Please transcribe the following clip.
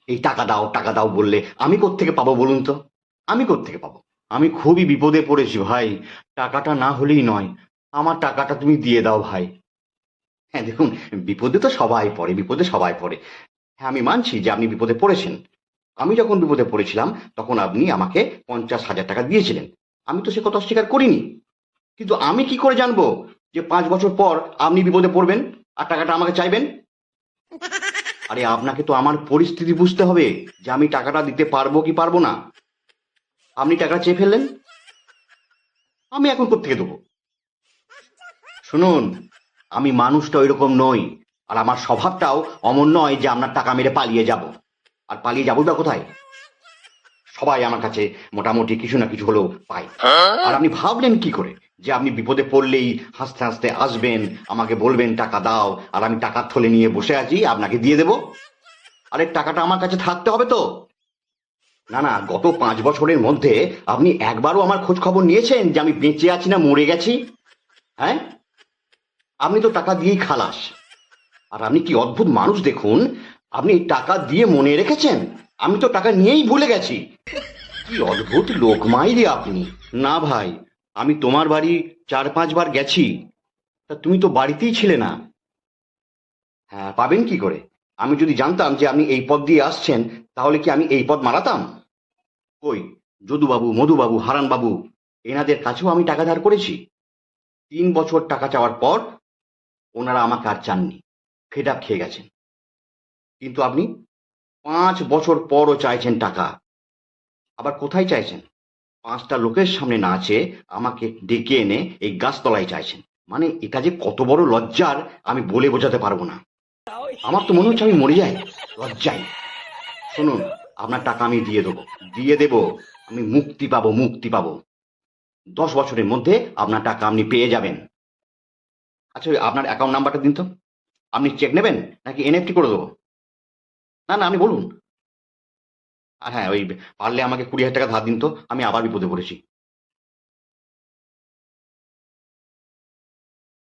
এই টাকা দাও বললে আমি কোত্থেকে পাবো বলুন তো? আমি কোত্থেকে পাবো? আমি খুবই বিপদে পড়েছি ভাই। টাকাটা না হলেই নয়, আমার টাকাটা তুমি দিয়ে দাও ভাই। হ্যাঁ দেখুন, বিপদে তো সবাই পড়ে, বিপদে সবাই পড়ে। হ্যাঁ আমি মানছি যে আপনি বিপদে পড়েছেন। আমি যখন বিপদে পড়েছিলাম তখন আপনি আমাকে 50,000 টাকা দিয়েছিলেন। আমি তো সে কথা অস্বীকার করিনি। কিন্তু আমি কি করে জানবো যে 5 বছর পর আপনি বিপদে পড়বেন আর টাকাটা আমাকে চাইবেন? আরে আপনাকে তো আমার পরিস্থিতি বুঝতে হবে যে আমি টাকাটা দিতে পারবো কি পারবো না। আপনি টাকা চেয়ে ফেললেন, আমি এখন কোত্থেকে দেবো? শুনুন, আমি মানুষটা ওইরকম নই। আর আমার স্বভাবটাও অমন নয় যে আপনার টাকা মেরে পালিয়ে যাব। আর পালিয়ে যাবো বা কোথায়? সবাই আমার কাছে মোটামুটি কিছু না কিছু হলেও পায়। আর আপনি ভাবলেন কি করে যে আপনি বিপদে পড়লেই হাসতে হাসতে আসবেন, আমাকে বলবেন টাকা দাও, আর আমি টাকার থলে নিয়ে বসে আছি আপনাকে দিয়ে দেবো? আরে টাকাটা আমার কাছে থাকতে হবে তো। না না, গত 5 বছরের মধ্যে আপনি একবারও আমার খোঁজ খবর নিয়েছেন যে আমি বেঁচে আছি না মরে গেছি? হ্যাঁ, আপনি তো টাকা দিয়েই খালাস। আর আপনি কি অদ্ভুত মানুষ দেখুন, আপনি টাকা দিয়ে মনে রেখেছেন, আমি তো টাকা নিয়েই ভুলে গেছি। কি অদ্ভুত লোক মাইরি আপনি। না ভাই, আমি তোমার বাড়ি 4-5 বার গেছি, তা তুমি তো বাড়িতেই ছিলে না। হ্যাঁ, পাবেন কি করে? আমি যদি জানতাম যে আপনি এই পথ দিয়ে আসছেন, তাহলে কি আমি এই পথ মারাতাম? কই, যদুবাবু, মধুবাবু, হারানবাবু, এনাদের কাছেও আমি টাকা ধার করেছি। 3 বছর টাকা চাওয়ার পর ওনারা আমাকে আর চাননি, ফেড আপ খেয়ে গেছেন। কিন্তু আপনি 5 বছর পরও চাইছেন টাকা। আবার কোথায় চাইছেন? 5টা লোকের সামনে না চেয়ে আমাকে ডেকে এনে এই গাছতলায় চাইছেন। মানে এটা যে কত বড় লজ্জার আমি বলে বোঝাতে পারবো না। আমার তো মনে হচ্ছে আমি মরে যাই লজ্জায়। শুনুন, আপনার টাকা আমি দিয়ে দেবো, দিয়ে দেবো। আমি মুক্তি পাবো, মুক্তি পাবো। 10 বছরের মধ্যে আপনার টাকা আপনি পেয়ে যাবেন। আচ্ছা, ওই আপনার অ্যাকাউন্ট নাম্বারটা দিন তো। আপনি চেক নেবেন নাকি এনএফটি করে দেবো? না না, আপনি বলুন। আর হ্যাঁ, ওই পারলে আমাকে 20,000 টাকা ধার দিন তো, আমি আবার বিপদে পড়েছি।